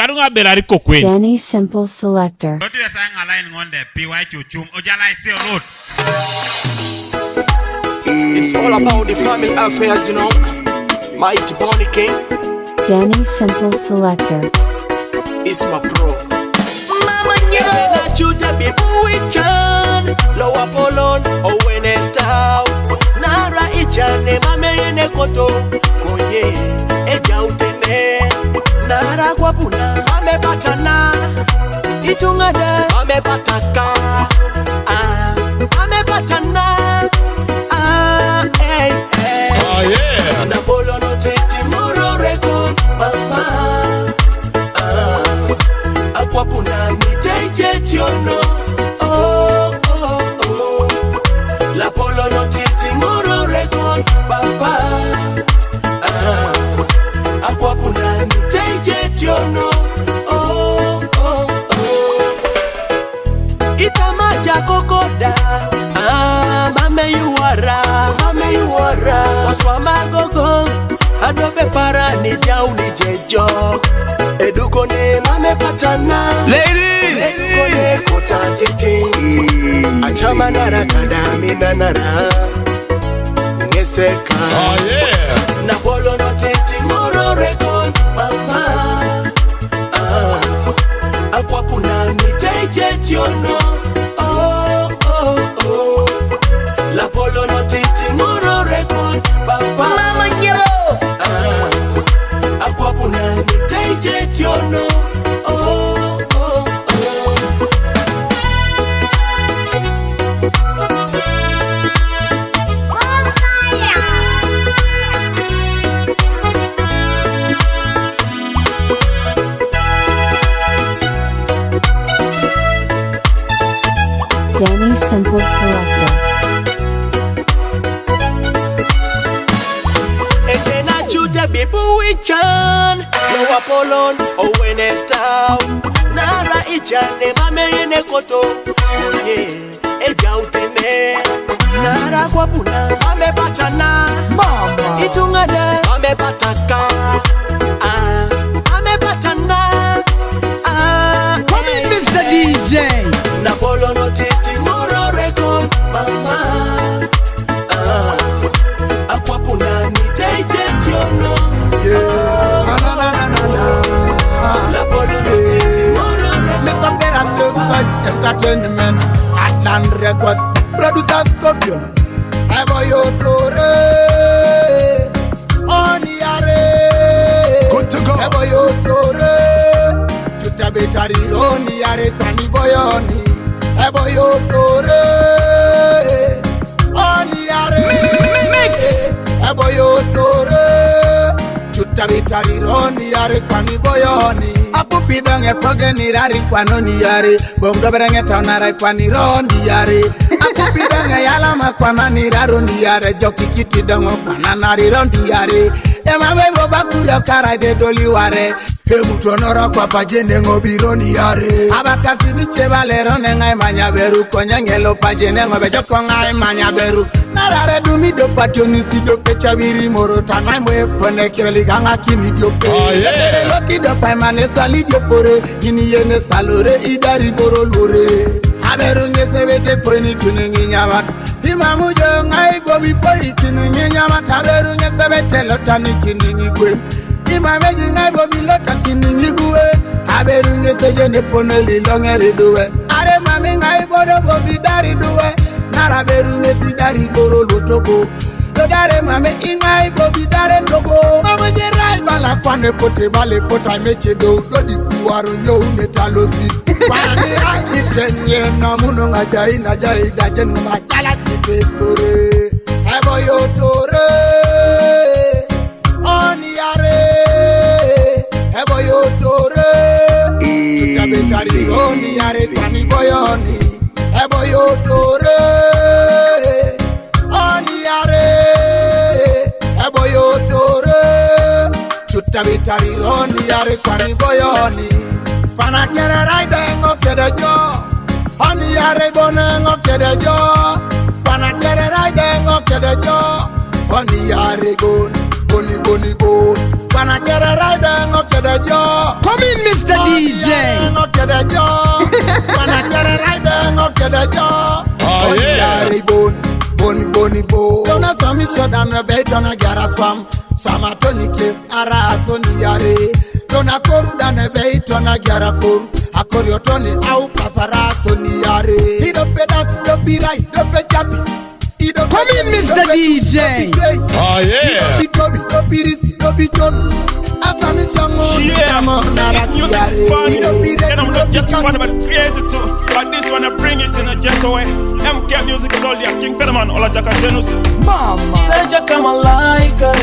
Danny Simple Selector. It's all about the family affairs, you know. Mighty Bonnie King. Danny Simple Selector. It's my bro. Mama nyela chuta bibu wichan. Lowa polon owen entao. Nara ichane mame yene koto. Konye eja utene. Nara kwa puna mame patana. Itungada mame pataka. Mame patana. Oh yeah. Na bolo no teti moro record mama. Akwa puna niteje tiono. Oh oh oh. La bolo no teti moro record papa. Akwa puna niteje tiono. Oh oh oh. Itamaja kokoda. Mame yuara. Oswama gogo adobe para ni jau ni jejo. Eduko ne mame patana. Ladies Eduko ne kota titi. Achama nara kadami nara. Ngeseka. Oh yeah. Na bolo no titi moro record mama. Akwa puna ni teje tiono. Oh oh oh. La polo no titi moro record papa. Mama nyelo. Akwa puna ni teje tiono. Oh oh oh. Danny Simple Selector. Bibu wichan Lowa polon owen entao. Nara ichane mame yene koto. Konye eja utene. Nara kwa puna mame patana. Mama itungada mame pataka. Mame patana. Come in, Mr. DJ. Na polo no titi moro record mama. Akwa puna niteje tiono. Mr. Better Silver Entertainment, Atlant Records, Producer Scorpion, Evo Yotore, Oniare, good to go, Evo Yotore, Tutabetari Oniare, Pani Boyoni, Evo Yotore, Oniare, Evo Yotore. Tutabitari roni yare kwani boyoni. Apu pidange poge ni rari kwanoni yare. Bongo berenge taunare kwani roni yare. Apu pidange yalama kwana ni raroni yare. Joki kiti dongo kwana nari rondi yare. Ema bebo bakura kara de doli ware. Hemutonora kwa pajene ngobironi yare. Abakasi biche valerone ngai manyaberu. Konyangelo pajene ngobe joko ngai manyaberu. Narare dumi do pationi si do pecha biri moro tanai mwe pone kireli ganga kimi dio pe. Oh yeah. Loki do pa mane sali dio pore. Gini yene salore idari boro lore. Aberu ngese bete poni kuningi nyamat. Imamu jo ngai gobi poi kuningi nyamat. Aberu ngese bete lotani kuningi kwe. Imameji ngai gobi lota kuningi kwe. Aberu ngese jene pone lilongeri duwe. Are mami ngai bodo gobi dari duwe. Nara beru mesi dari goro lotoko. Dodare mame ingai bobi dare togo. Mama jerai bala kwane pote bale pota meche do. Dodi kuwaro nyo unetalosi. Wani ai itenye na muno ngajai na jai dajen ngajala kipetore. Evo yotore. Oniare. Evo yotore. Tutabekari oniare kwani boyoni. Ebo yotore, oniare. Ebo yotore, tutabitari oniare kwani boyoni. Panakere raide ngo kedejo, oniare bone ngo kedejo. Panakere raide ngo kedejo, oniare gon, boni boni bon. Panakere raide ngo kedejo. Come in, Mr. the jaw. Oh, yeah. Boni bo. Don't some is short and a bait on a gara swam. Swam a tonic is ara soni yare. Don't a koru than a bait on a gara koru. A koriotoni au pasara soni yare. He don't pay that, don't be right, don't be chappy. Come in, Mr. DJ. Oh, yeah. Don't be risky, don't be jones. Yeah, music is fun, and I'm not just one about crazy too. But this one I bring it in a gentle way. MK Music Soldier, King Federman, Ola Jaka Genus. Mama Jaka Malaika,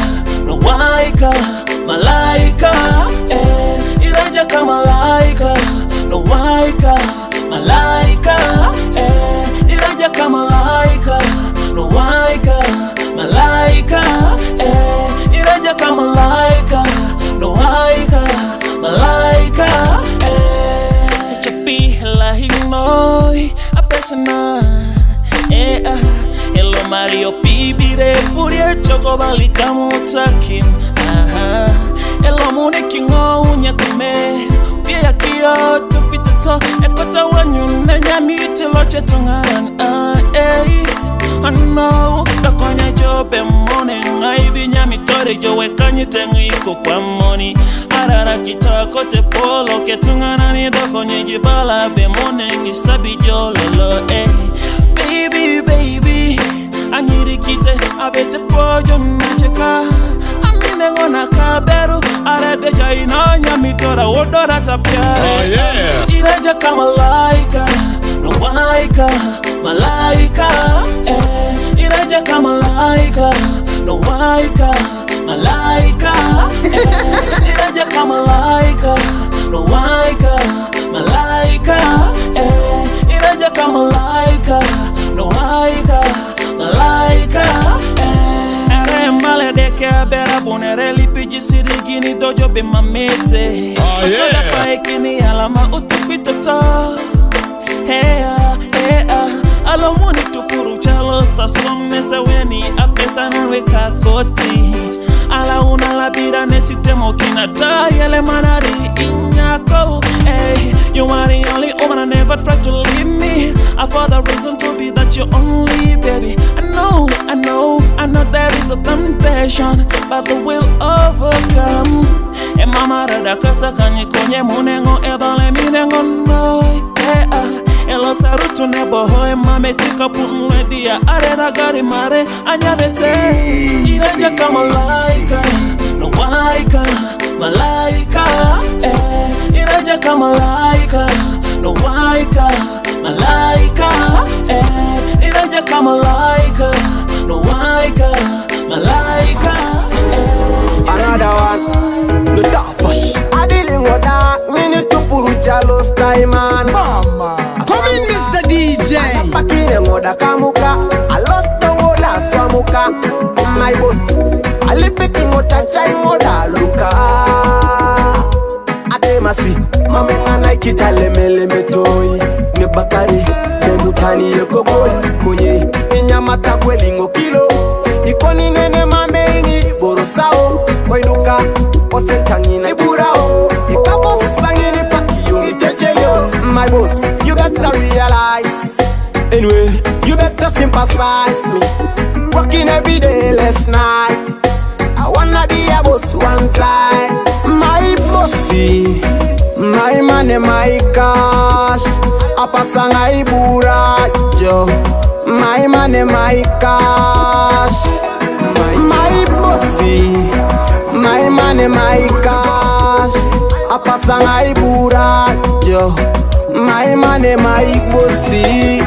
no Waika, Malaika, eh. Ila Jaka Malaika, no Waika, Malaika, eh. Ila Jaka Malaika, no Waika, Malaika, eh. Ila Jaka Malaika, no Waika, Malaika, eh. Chapi lahi noi, a persona, eh. Hello Mario Bibi de Puria Choco Balika Mutakim, aha. Hello Monique no Unyakume, Pia Kio, Tupitato, Ekota Wanyu, Nanyamiti Lochetungan, eh. I know the Konya job and morning, I be Yamitori Joe Kanyitengi kwa money. Arara kita kote polo ketungana ni do Konya Jibala be morning isabi jololo, eh. Baby, anyirikite abete pojo nacheka. Amine ngona kaberu arede jaina nyamitora odora tapia. Oh, yeah. Ireja kama malaika, no waika, malaika, eh. Ireja kama malaika, no waika, malaika, eh. Ireja kama malaika, no waika, malaika, eh. Ireja kama malaika, no waika, malaika, eh. Ere mbale deke bera bonere lipiji sirigini dojo be mamete. Oh, yeah. Osoda paikini alama utupitoto. Hey, alomoni tupuru chalo stasomne seweni apesa nanweka koti. Ala una labira nesitemo kinata yele manari inyako. Hey, you are the only woman I never tried to leave me. I for the reason to be that you're only baby. I know there is a temptation, but the will overcome. E mama rada kasa kanye konye munengo ebale minengo noi. Elo sarutu nebo hoe mame tika punwe dia arena gari mare anyabete. Ireja kama malaika, no waika, malaika, eh. Ireja kama malaika, no waika, malaika, eh. Ireja kama malaika, no waika, malaika, eh. Another one, the toughest. I dealing with that, minute to puru jalo style man. Mama. Come in, Mr. DJ. Pakine ngoda kamuka, I lost the ngoda swamuka. My boss, I live it in ngoda chai ngoda luka. Ademasi, mamenga naikita leme toy. Ne bakari, ne mutani yeko boy. Kunye, inyamata kweli ngo kilo. Ikoni nene mamengi, borosao. Oinuka, osentangi na iburao. Ikabos sangini pakiyo, itechelio. My boss, you better realize. Anyway, you better sympathize me. Working every day, last night. I wanna be a boss one time. My bossy, my money, my cash. Apasanga iburajo. My money, my cash. My bossy, my money, my cash. Apasanga iburajo. My money, my bossy.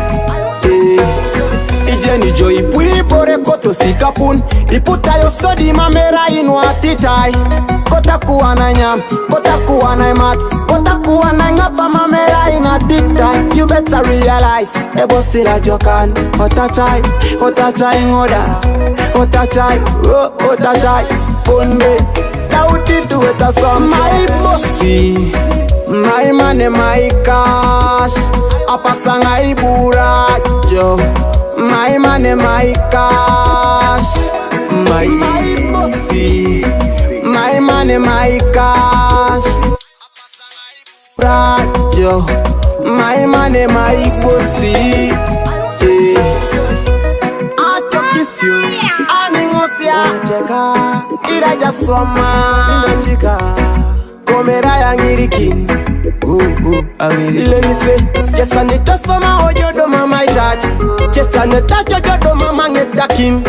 Ijeni jo ipui bore koto sikapun. Iputa yo sodi mamera inu atitai. Kota kuwa na nyam, kota kuwa na mat, kota kuwa na ngapa mamera inu atitai. You better realize, ebo sila jokan. Otachai ngoda, otachai, otachai. Ponde, dauti tuweta so my bossy. My money, my cash. Apasanga iburajo. My money, my cash. My bossy. My money, my cash. Rajo. My money, my pussy. I kiss you. Aningosia. Iraja swama. Chika. Komera ya ngirikin. Let me say, Chesa nita soma ojodo mama itaji. Chesa nita jojodo mama ngetakin.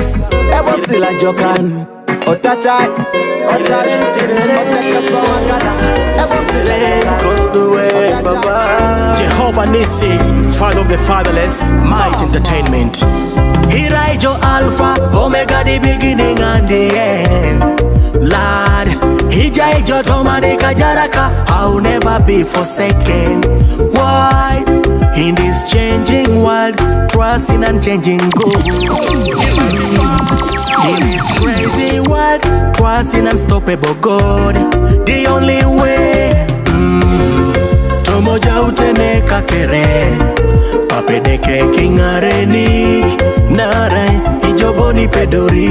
Ebo sila jokan. Otachai. Jehovah Nissi, Father of the fatherless, Might Entertainment. Hiraijo Alpha, Omega, the beginning and the end. Lord, Hijaijo Tomanika Jaraka, I'll never be forsaken. Why? In this changing world, trust in unchanging God. In this crazy world, trust in unstoppable God. The only way. Tomoja uteneka kere, papedeke kingareni, narai ijoboni pedori,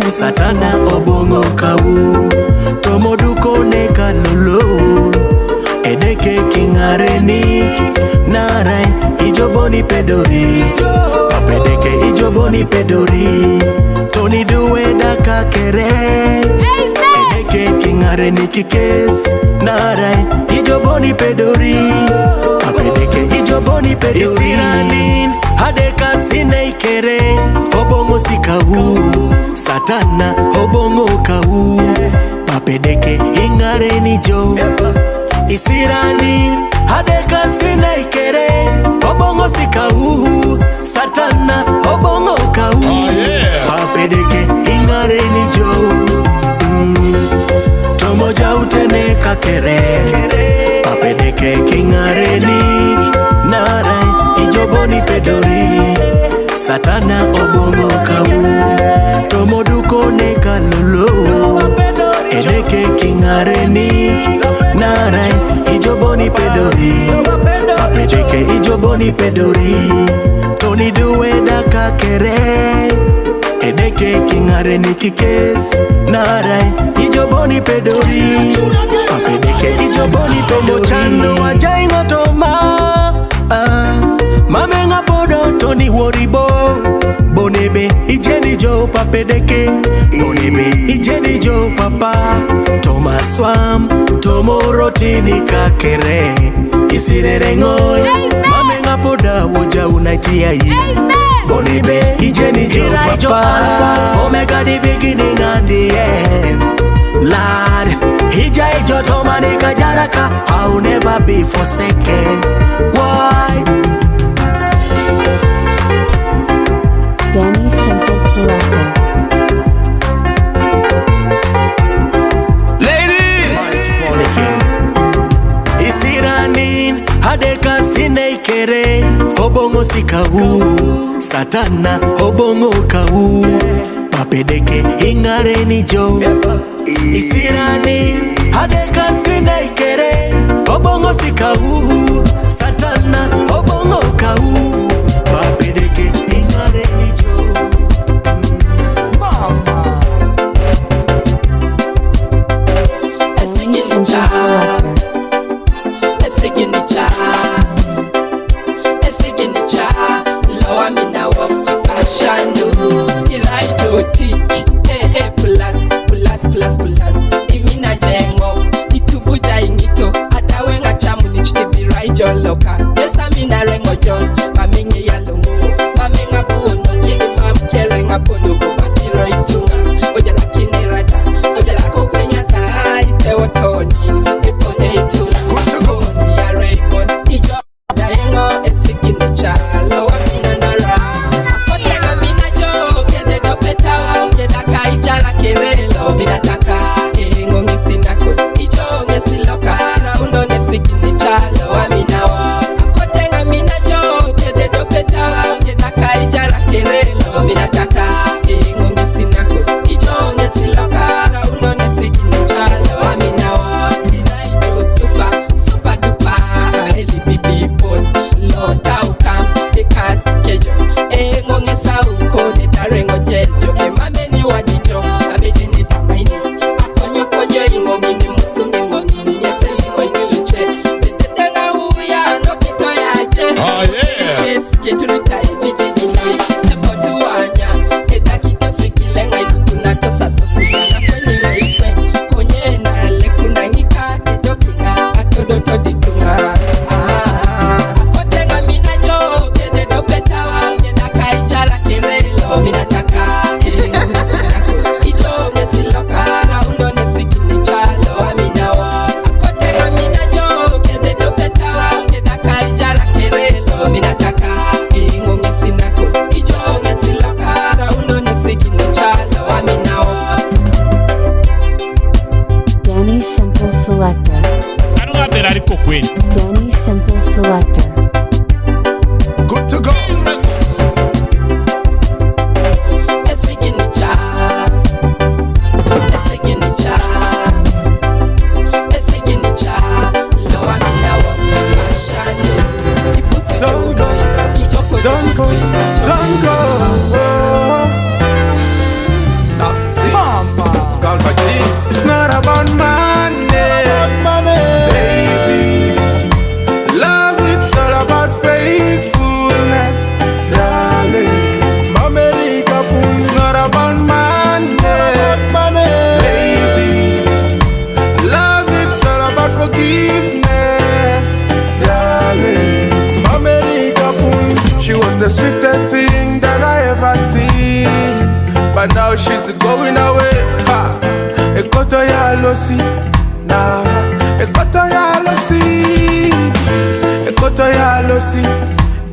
satana obongo kawu, tomoduko neka lulu, edeke kingareni, narai ijoboni pedori, papedeke ijoboni pedori, toni duwe daka kere, edeke kingareni kikes, narai ijoboni pedori, apedeke ijoboni pedori. Isiranin hadeka sineikere, obongo sikawu, satana obongo kawu, apedeke ingareni jo. Isiranin hadeka sineikere, obongo sikawu, satana obongo kawu, apedeke ingareni jo. Tomoja uteneka kere, papedeke kingareni, narai ijoboni pedori, satana obongo kawu, tomoduko neka lulu, edeke kingareni, narai ijoboni pedori, papedeke ijoboni pedori, toni duwe daka kere, edeke kingareni kikes, narai ijoboni pedori, apedeke ijoboni pedori. Chando wajai ngotoma, mamenga podo toni woribo, bonebe ijeni jo papedeke, bonebe ijeni jo papa, toma swam, tomo rotini kakere, isirere ngoy, mamenga poda woja unaitia yi. Bonebe, ijeni jo papa, Omega the beginning and the end. Lord, Hijaijo Tomanika Jaraka, I'll never be forsaken. Why? Danny Simple Selector. Ladies, Isiranin hadeka sineikere, obongo sikawu, satana obongo kawu, papedeke ingareni jo. Isiranin hadeka sineikere, obongo sikawu, satana obongo kawu, papedeke ingareni jo. Shanu, Iraijo tik, plus, imina jengo, itubuja ingito, atawenga chamu nichtibi raijo loka, yesa mina rengo jo, mamingi ya lungu, mamenga buono, jini mamkerenga podogo, matiro itunga, ojala kini rata, ojala kukwenyata, itewa toni, ipone itunga, koni ya reibon, ijo, dayengo, esikini cha, lowa mina nara. Ijara kerelo minataka ngongi sinako ijonge siloka raundo nesikini chalo aminawa Queen. Danny Simple Selector. Good to go. Don't go. Mama. It's not about money, baby. Love, it's all about faithfulness, darling. It's not about money, baby. Love, it's all about forgiveness, darling. She was the sweetest thing that I ever seen, but now she's going away. Ha! Ekoto ya losi, nah. Ekoto ya losi, ekoto ya losi.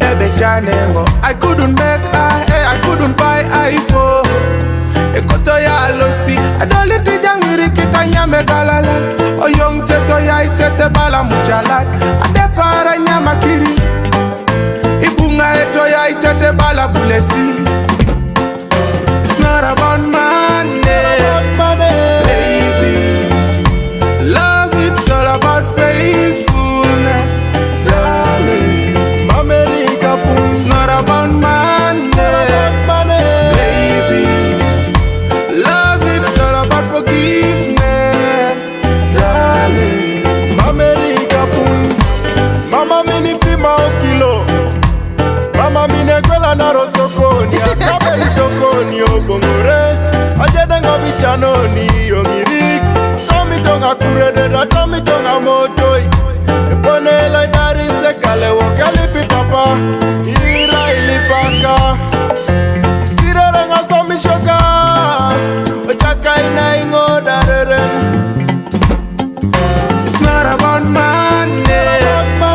Ebe janengo, I couldn't make I couldn't buy iPhone. Ekoto ya losi, adole tijangiri kita nyame kalala. Oyong teto ya itete bala mujalat, ade para nyama kiri. Ibunga eto ya itete bala bulesi. It's not about money, baby. Love, it's all about faithfulness, darling. It's not about money, baby. Love, it's all about forgiveness, darling. Mama mini pima okilo. Mama mine kwela na rosokoni. Akabeli sokoni obongore. Ajede ngobi chanoni yongirik. Tomi tonga kurede, tomi tonga motoi. Epone la dari sekale wokali pi papa. Ira ilipaka. Isire renga somi shoka. Ochaka ina ingo darere. It's not about money,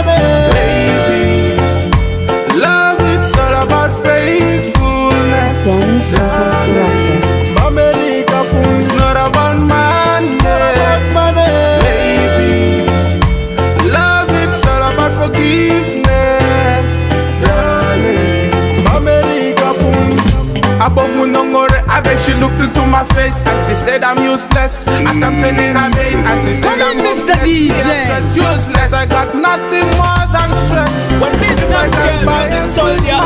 baby. Love, it's all about faithfulness. Danny Simple Selector. It's not about money, baby. Love, it's all about forgiveness, darling. Abomunongore, I bet she looked into my face and she said I'm useless. Attempting in her vein and she said I'm Mr. DJ. useless. I got nothing more than stress. When this I girl music soldier,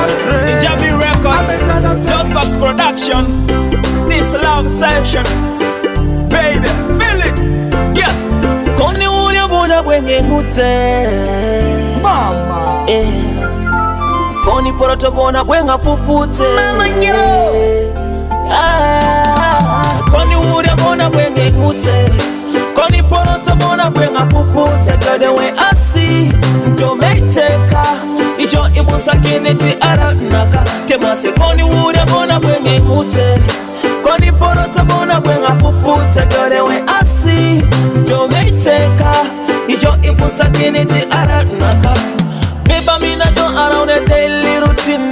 the Jabi Records, Just Box Production, this love session, baby, feel it, yes. Koni uri bona bwenge ngute, Mama. Koni poroto bona bwenga pupute, Mama yo. Koni uri bona bwenge ngute, Koni poroto bona bwenga pupute. Girl the way I see, don't make teka. Ijo ibusa kineti aranaka. Temase koni uri bona bwenge ngute, Koni poroto bona bwenga pupute. Girl the way I see, don't make teka. Ijo ibusa kineti aranaka. Beba mina don't around the daily routine.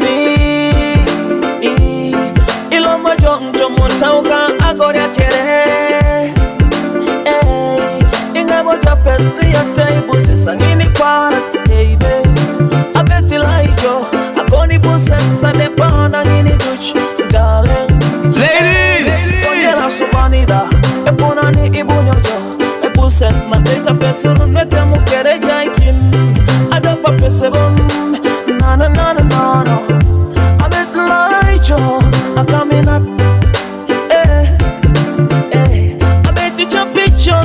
Iloma jong motauka agoria kere. Ingabo japes ni ya table sisangini para baby. Abeti laijo agoni busesa de pana ngini duch darling. Ladies. Oyela subanida epona ni ibunyojo. Ebuses mateta pesuru nete mukere jankin. Adapa pesebon na na na na na na. Abet laijo coming up. I bet you jump picture.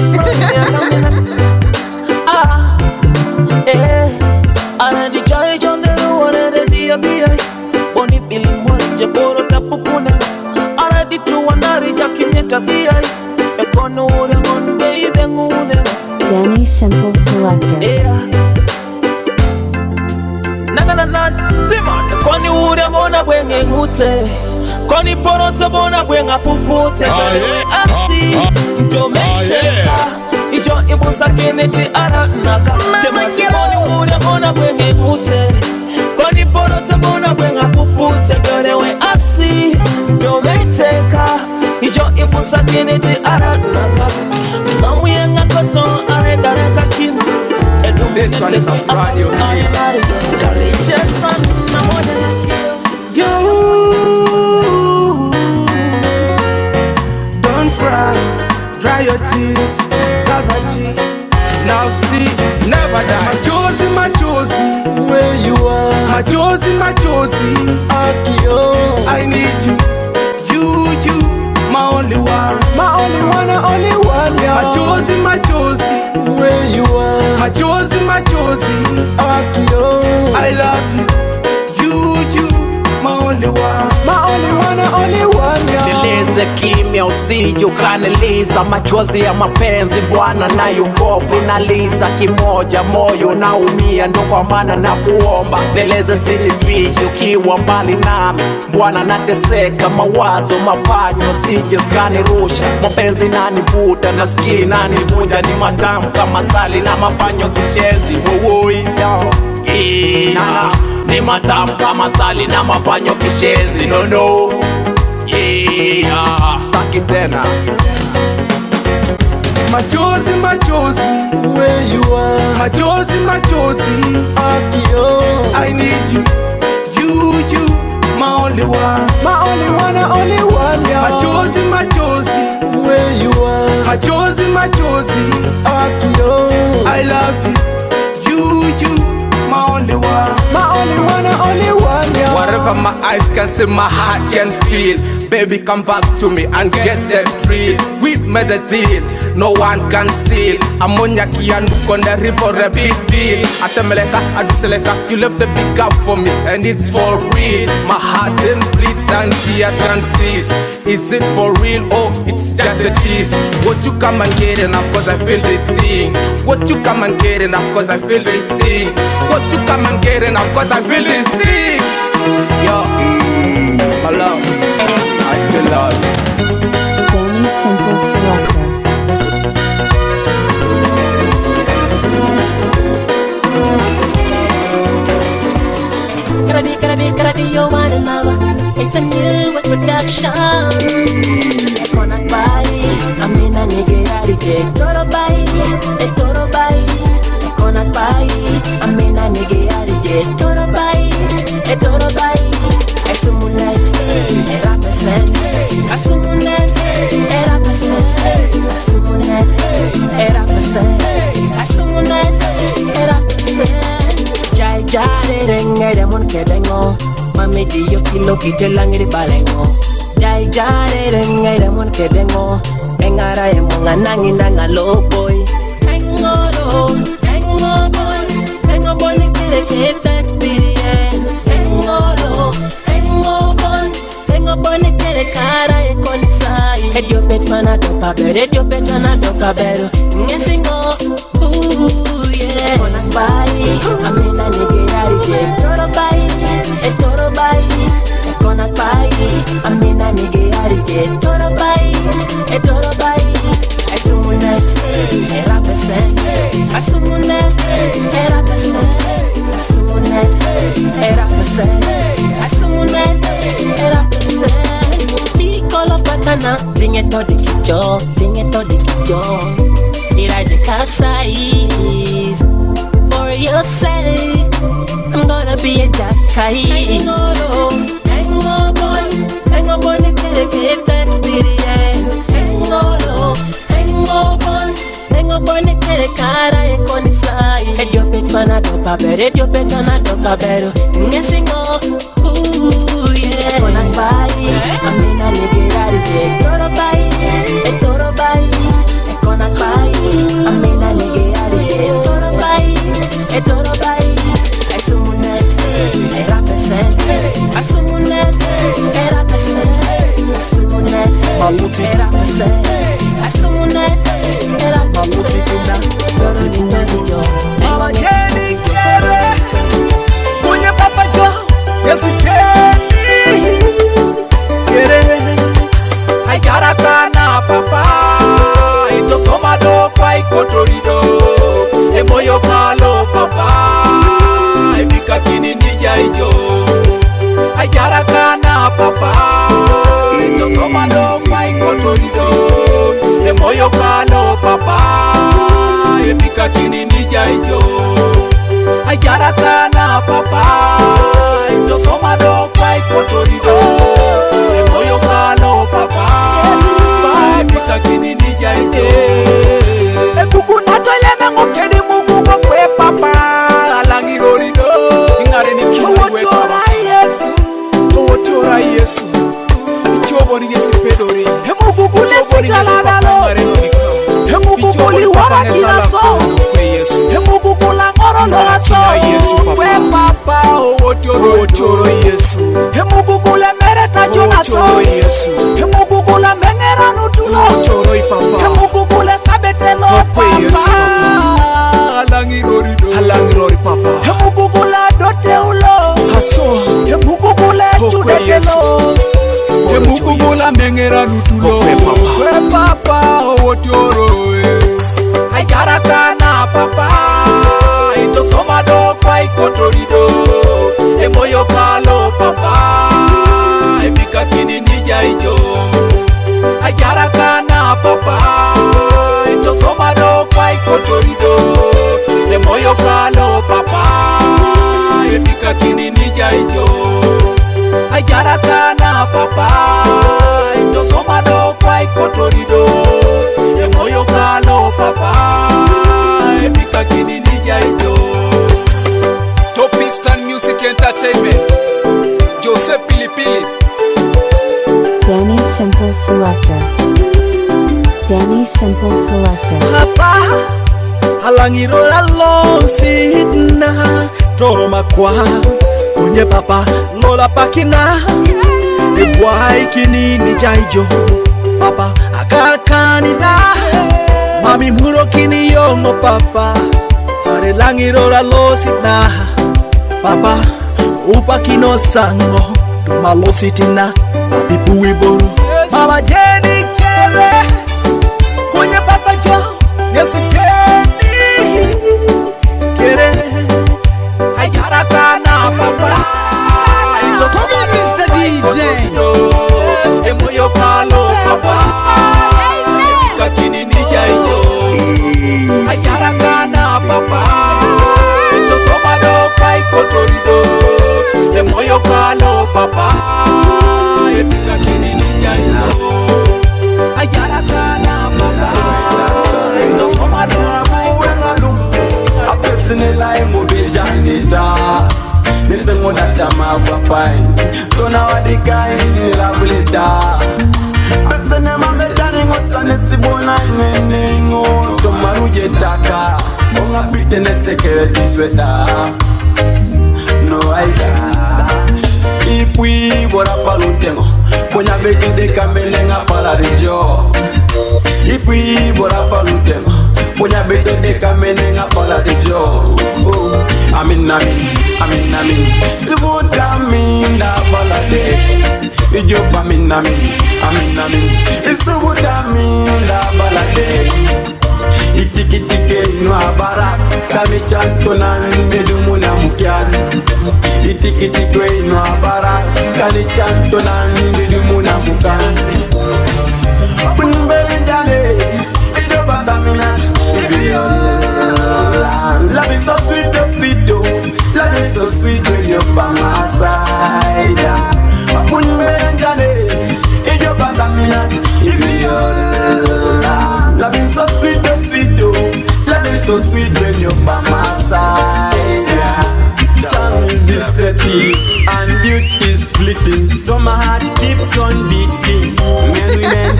I the joy John the one and the DBI. Boni Billy Monje Boro Tapupuna. Already to one Jakineta BI. A corner on baby. Danny Simple Selector. Simon, Koni ure bona bwenge ngute, Koni poroto bona bwenga pupute. Asi, ntometeka, Ijo ibusa kineti aranaka. Temasi koni ure bona bwenge ngute, Koni poroto bona bwenga pupute. Gorewe asi, ntometeka, Ijo ibusa kineti aranaka. Mamu yenga koton aredareka kin. This one is a brand new You don't cry, dry your tears, Calvary. Now see, never die. My Josie, where you are. My Josie, Akio. I need you, my only one, only one. Yeah. My Josie, where you are. My Josie, Akio. I love you, my only one, only one. Yeah. Nileze kimya usije ukaniliza, machozi ya mapenzi Bwana nayo ngovu inaliza kimoja, moyo naumia ndo kwa maana na kuomba. Nileze sinifiche ukiwa mbali nami Bwana, nateseka mawazo mafanyo sije zikanirusha. Mapenzi nanivuta nasikia nanivunja, ni matamu kama sali na mafanyo kishenzi woi. Ni matamu kama sali na mafanyo kishenzi no. Yeah, stuck it tena. Machozi, where you are. Machozi, Akio. I need you, my only one, only one. Yeah. Machozi, where you are. Machozi, Akio. I love you, my only one, only one. Yeah. Whatever my eyes can see, my heart can feel. Baby, come back to me and get that real. We made a deal, no one can seal. Ammonia kian on the river, a big deal. Atameleka, aduseleka, you left the big gap for me, and it's for real. My heart then bleeds and tears can cease. Is it for real? Oh, it's just a tease. What you come and get enough, cause I feel the thing. What you come and get enough, cause I feel the thing. What you come and get enough, cause I feel the thing. Yo, my love, I still love you. Danny Simple Selector. Gotta be your one and lover. It's a new introduction. It's on a body. I'm in a nigga, I reject. Toro body, a toro body. On a body. I'm in a nigga, I reject. Toro body, a toro body. I sumunet, a rapperson. I sumunet, a rapperson. I sumunet, a rapperson. I sumunet, a rapperson. Jai jare renge mon kedengo, mami diyo kilo kitelangi balengo. Jai jare renge mon kedengo, engara ye monga nangi nanga low boy. Engoro boy, engo boy nikile keep experience. Engoro boy, engo boy nikile kara ye konisai. Hedio pet mana doka bero, hedio pet mana doka bero. Ngesingo, yeah. Kona body, I'm in a nigga, I reject. Toro body, a toro body. Kona body, I'm in a nigga, I reject. Toro body, a toro body. I sumunet, a rapperson. I sumunet, a rapperson. I sumunet, a rapperson. I sumunet, a rapperson. Tikolo patana, ting it to the kijo, ting it to the kijo. Ira de casa is for your sake. I'm gonna be a jackai. Engoro boy, nikile keep experience. Engoro boy, nikile kara ye konisai. Hedio pet mana doka bero, hedio pet mana doka bero. Ngesingo, yeah. Kona body, I'm in a nigga, I reject. Toro body, a toro body. Kona body, I'm in a nigga, I reject. Toro body, a toro body. I sumunet, a rapperson. I sumunet, a rapperson. I sumunet, a rapperson. I sumunet, a rapperson. Goro ni yo, Mama Jenny, Kunya Papa Joe, yes Jenny, Ayara kana papa, ito somado kwa ikotorido, emoyo kalo papa, ebika kini nija ijo. Ayara kana papa, ito somado kwa ikotorido, emoyo kalo papa, ebika kini nija ijo. Emugugula ngoro lo aso we papa ochoro Yesu Emugugula mereta jona so Yesu Emugugula mengera nutulo ochoro papa Emugugula sabetelo papa Halangirori papa Emugugula dote ulo aso Emugugula chudetelo Emugugula mengera nutulo we papa ochoro Ayarakana papa Ito somado kwa ikotorido Emoyo kalo papa Emika kini nija ijo Ayarakana papa Ito somado kwa ikotorido Emoyo kalo papa Emika kini nija ijo Ayarakana papa Ito somado kwa ikotorido Emoyo kalo papa Emika kini nija ijo Top Eastern Music Entertainment Joseph Pilipili Danny Simple Selector. Danny Simple Selector. Papa Alangiro lalo sidna Toro kwa Unye papa Lola pakina Ibwai kini nija ijo Papa akakanina Mami muro kini yongo papa Hare langiro la lositna Papa upa kino sango Duma lositina Papi bui boru Mama Jenny kere Kwenye papa jo Yesu Jenny Kere Ayara kana papa Come on, Mr. DJ. Emoyo kalo papa Kakini nija iyo Ayara kana papa Ito somado kwa ikotorido Emoyo kalo papa Kakini nija iyo Ayara kana papa Ito somado kwa ikotorido Apesinela emu janita Nise modata magwapai Tona wadikai nila bulita Pesene mabedani ngosa nesibona nenengo Tomaruje taka Onga pite nesekere disweta No aida Ipui bora palutengo Konya beki de kamelenga pala rejo Ipui bora palutengo Konya beki de kamelenga pala rejo Amin Sivuta minda balade Ijoba amin Sivuta minda balade Itikitike inwa barak Kami chanto nan medumuna mukian Itikitike inwa barak Kami chanto nan medumuna mukan Punbenjane Ijoba tamina Love is so sweet, love is so sweet when you're by my side. Love is so sweet, love is so sweet when you're by my side. Charm is deceptive and beauty is fleeting, so my heart keeps on beating. Men, women,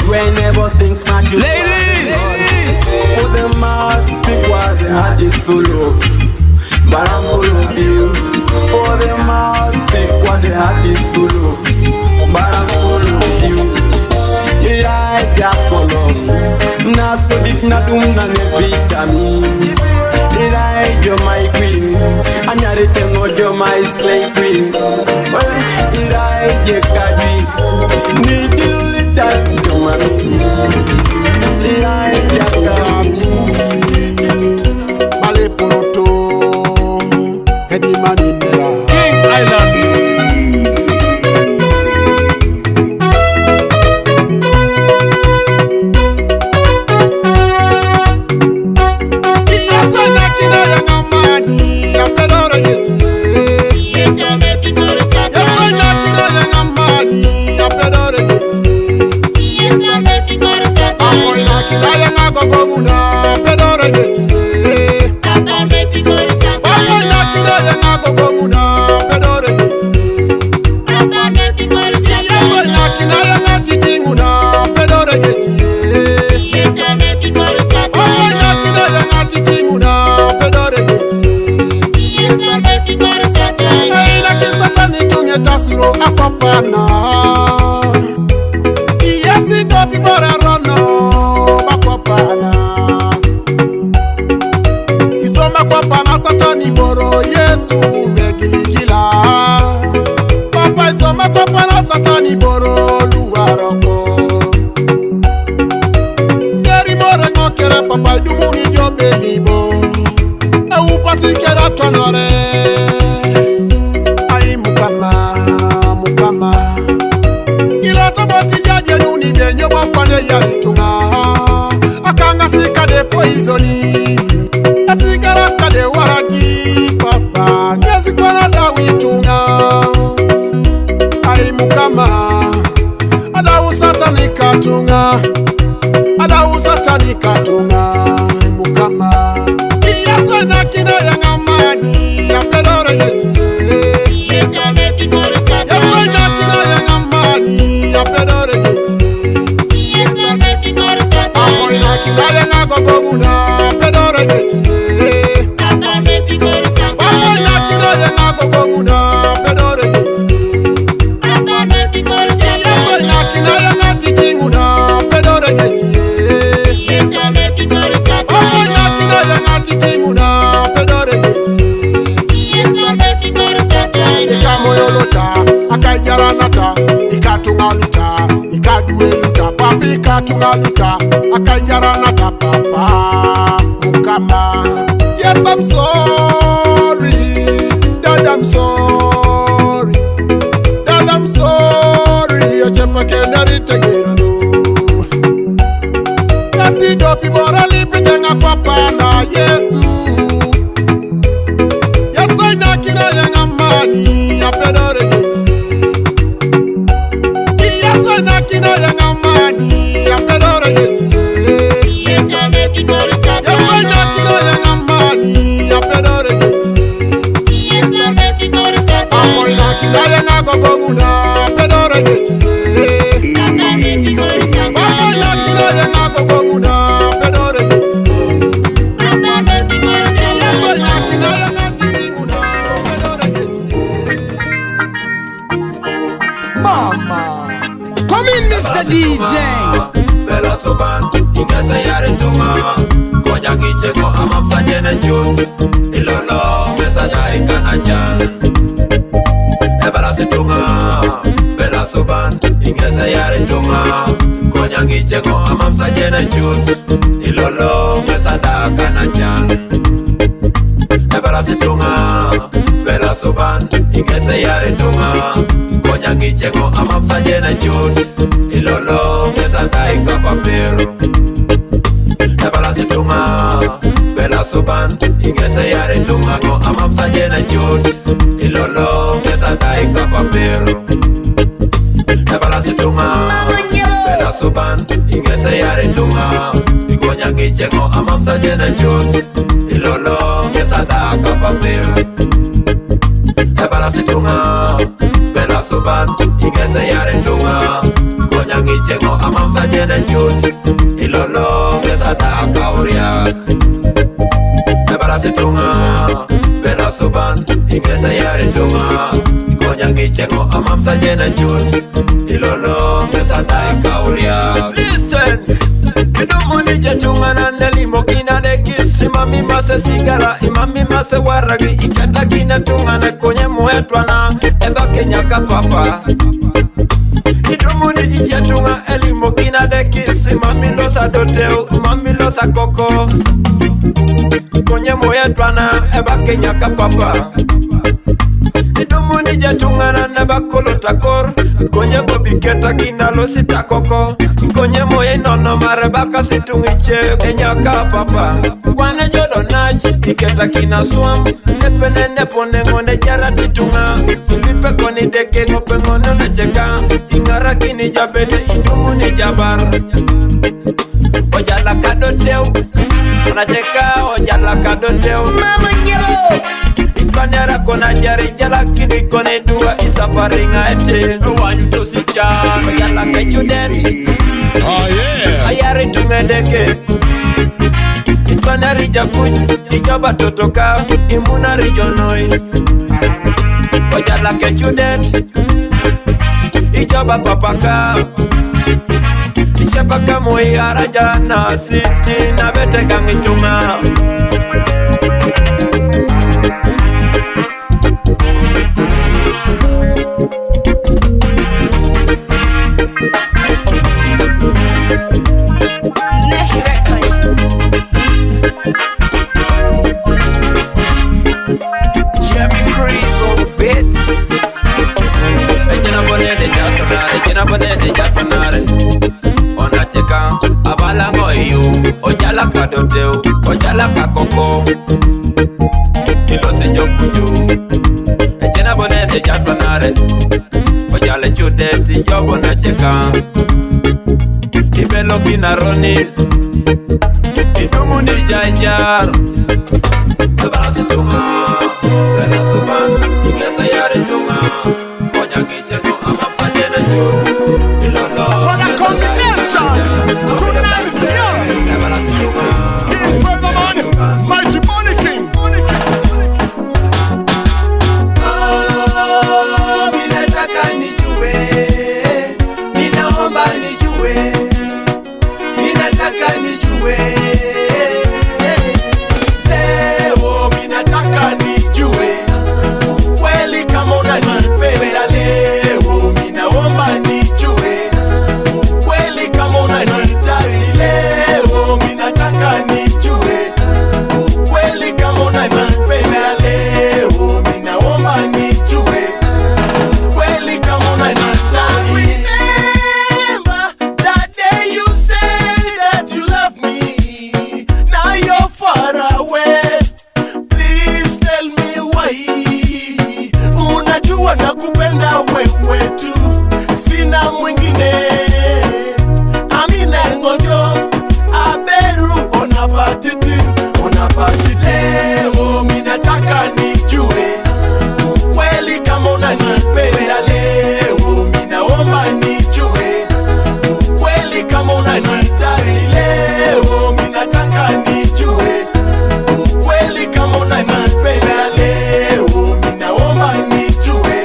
whenever things matter. Ladies! For the mouth speak what the heart is full of, but I'm full of you. For the mouth speak what the heart is full of, but I'm full of you. Yeah, I kolom na so deep na dum na ne vitamin. Yeah, you're my queen, and you're the you're my slave queen. Yeah, you kadis need you little to mommy. Bale poroto Hedi manindera King Island biro akopana Yesi dopi bora rono bakopana Isoma kopana satani boro Yesu begiligila Papa isoma kopana satani boro luaroko Nyeri more ngokere papa dumuni jobe libo Eu pasi kera tonore Ai mukama Ilata boti jaje nuni benyo bakwane yaritunga Akanga sika de poisoni Asikara kade waragi papa Nyesi kwa dawitunga Ai mukama Adawu satani katunga Adawu satani katunga Ai mukama Yeso na kina yang amani ya pedore yeji Yeso na kina yang amani ya pedore yeji Yeso na kina yang agogoguna pedore yeji Amoy na kina yang agogoguna pedore yeji Yeso na kina yang atitinguna pedore yeji Amoy na kina yang atitinguna pedore yeji Ikamoyolota, akaijaranata, ikatungaluta, ikadueluta, papi ikatungaluta, akaijaranata papa, mukama. Yes, I'm sorry, Dad, I'm sorry, Dad, I'm sorry, Ochepa kendari tegerano. Yasi dopi bora lipitenga papa na Yesu. Yesu na kina yang amani ya pedore yeji Yesu na kina yang amani ya pedore yeji Yesu na kina yang amani ya pedore yeji Amoy na kina yang agogoguna pedore yeji Amoy na kina yang agogoguna pedore yeji Yesu na kina yang Mama, come in, Mr. DJ. Bella soban, ingasa yare tunga. Konya kicheko amapsa jene chut. Ilolo mesa dai kanajan. Bella situnga. Bella soban, ingasa yare tunga. Konya kicheko amapsa jene chut. Ilolo mesa dai kanajan. Bella situnga. Bella soban, ingasa yare tunga. Konya kicheko amapsa jene chut. Ilolo mesa dai kapapero. Bella situnga. Bella soban, ingasa yare tunga ngo amapsa jene chut. Ilolo mesa dai kapapero. Bella situnga. Bella soban, ingasa yare tunga. Konya kicheko amapsa jene chut. Ilolo mesa dai kapapero. Bella situnga. Bella soban, ingasa yare tunga. Konya kicheko amapsa jene chut. Ilolo mesa dai kauriak. Bella situnga. Bella soban, ingasa yare tunga. Konya kicheko amapsa jene chut. Ilolo mesa dai kauriak. Listen. Idumuni chachunga na nelimo kina dekisi Mami mase sigara, imami mase waragi Iketa kina tunga na konye muetwana Eba kenya kapapa Idumuni chichatunga elimo kina dekisi Mami losa doteo, mami losa koko Konye muetwana, eba kenya kapapa Idumuni jatungana na bakolo takor Konye bobi keta kina losi takoko Konye moye nono marebaka situngiche Enyaka papa Kwane jodo nach Iketa kina swam Nepene nepone ngone jara titunga Tulipe koni deke ngope ngone necheka Ingara kini jabete idumuni jabar Ojala kado teu Unacheka ojala kado teu Mama nyebo Ikanera kona jari jala kini kone dua isafari ngaete Wanyu tosi cha Ojala kechuden Oh yeah. Ayari tungedeke Ikaneri jakuj Ijoba totoka Imuna rijonoi Ojala kechuden ijaba papaka ichepaka moi arajana siti na bete gangichunga Onacheka abala ngoyo ojala kadoteo ojala kakoko ilose jokuju ejena bonende jatonare ojala chudeti yobo nacheka ibelo kinaronis itumu ni janjar abasi tunga bela suban igesa yare tunga konya kicheno amapsadena chut What a combination! Two names here! King Furtherman, Mighty Money King! Oh, minataka nijue, ninaomba nijue, minataka nijue. Leo minataka nijue, kweli kama unanipenda leo, minaomba nijue. Kama unanihitaji leo, minataka nijue. Kweli kama unanipenda leo, minaomba nijue. Kweli kama unanihitaji. Remember that day you said that you love me. Now you're far away. Please tell me why. Unajua nakupenda wewe tu, sina mwingine. Leo minataka nijue, kweli kama unanipenda leo, minaomba nijue. Kweli kama unanihitaji leo, minataka nijue. Kweli kama unanipenda leo, minaomba nijue.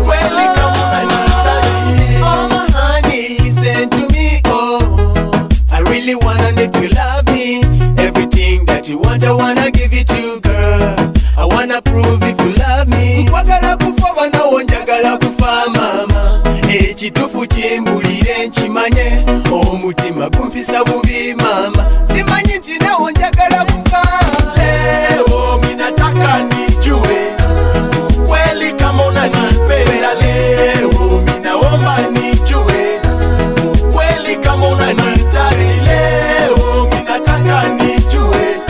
Kweli kama unanihitaji. Oh my honey, listen to me, oh, I really wanna make you love me. Everything that you want, I wanna give it to you, girl. I wanna prove if you love me. Wagala kufa wana onjagala kufa mama. Ekitufu chimbulire nchimanye. Omutima gumpisa bubi mama. Simanyi nti na onjagala kufa. Leo minataka nijue. Kweli kama unanipenda leo, minaomba nijue. Kweli kama unanihitaji leo, minataka nijue.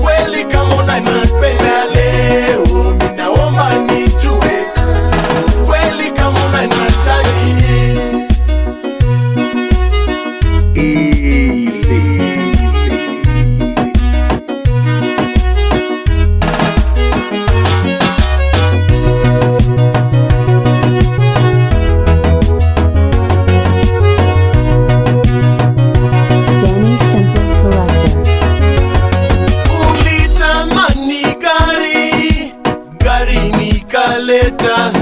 Kweli kama unanipenda leo, minaomba nijue. Kweli kama unanihitaji. Danny Simple Selector. Ulitamani gari nikaleta.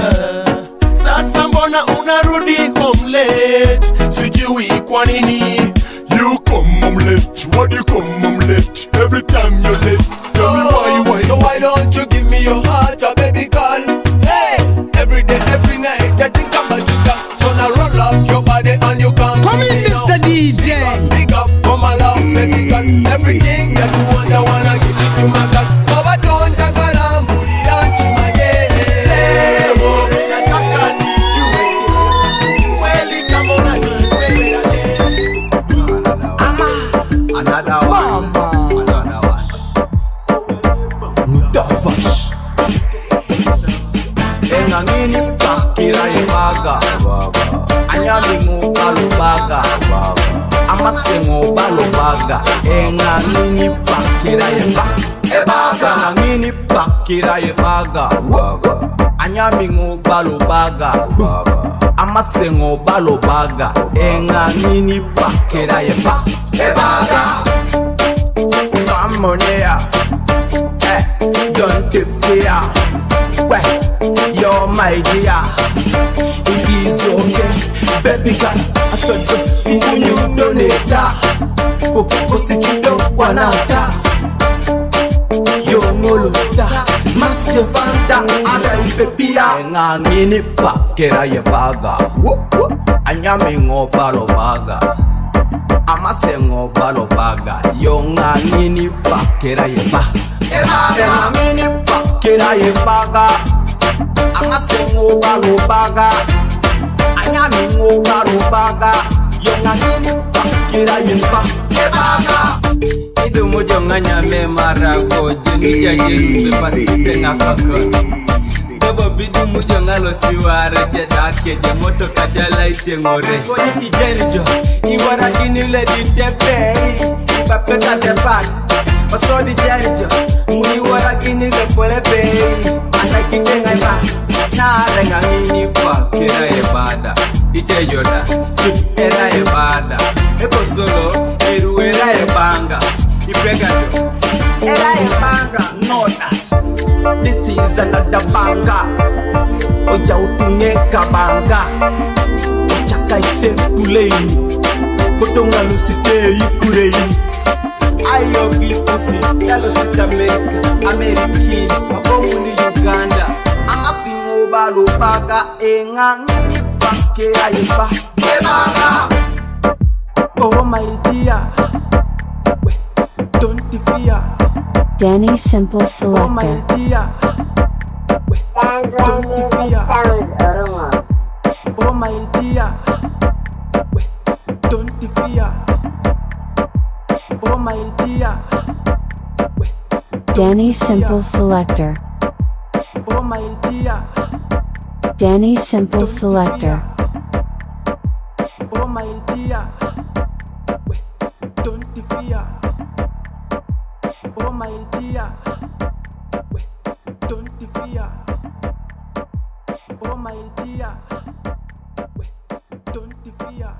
Sasa mbona unarudi home late? Sijui kwa nini. You come home late, what do you come home late? Every time you're late, tell me why? So why don't you give me your heart, a baby girl? Hey, every day, every night, I think about you, girl. So now roll up your body and you come in, Mr. DJ. Big up for my love, baby girl. Everything that you want, I wanna give it to my girl. Baba don't jagala, mulira nchimanye. Leo, minataka nijue. Kweli kama unanipenda leo. Another one. Mutafash. Enga ngini pakira ibaga anyami ngubalubaga amasengo balubaga enga ngini pakira ibaga ngini pakira ibaga anyami ngubalubaga amasengo balubaga enga ngini pakira ibaga come on here. Don't you fear, well, you're my dear. It is Kiko Kosikido Kwanata Yongolota Maske Fanta Ada Ipepia Ngangini Pakera Yebaga Anyame Ngobalo Baga Amase Ngobalo Baga Yongangini Pakera Yebaga Ngangini Pakera Yebaga Amase Ngobalo Baga Anyame Ngobalo Baga Yongangini Pakera Yebaga Idu mojo nganyame marago Jeni jajeni sepasite nakaka Dobo bidu mojo ngalo siware Jedake je moto kadala ite ngore Kone kijeni jo Iwara gini ule ditepe Iba peta tepat Oso di jeni jo Muni wara gini le pole pe Asa kike ngaiba Na renga ngini pa Kira ebada Ite yoda Chip era ebada Eko solo Eru era ebanga Ipegado Era ebanga Know that This is another banga Oja utunge kabanga Oja kaise kuleini Kotonga lusite ikureini Ayo giputi Yalo sit America Amerikini Makongu ni Uganda Amasingo balo baga Engangini Pake ayeba Ebanga Oh my dear Don't fear Danny Simple Selector. Oh my dear Danzland Music Sounds ORUNGO. Oh my dear Don't fear Oh my dear Danny Simple Selector. Oh my dear Danny Simple Selector. Oh my dear Don't fear Oh my dear Don't fear Oh my dear Don't fear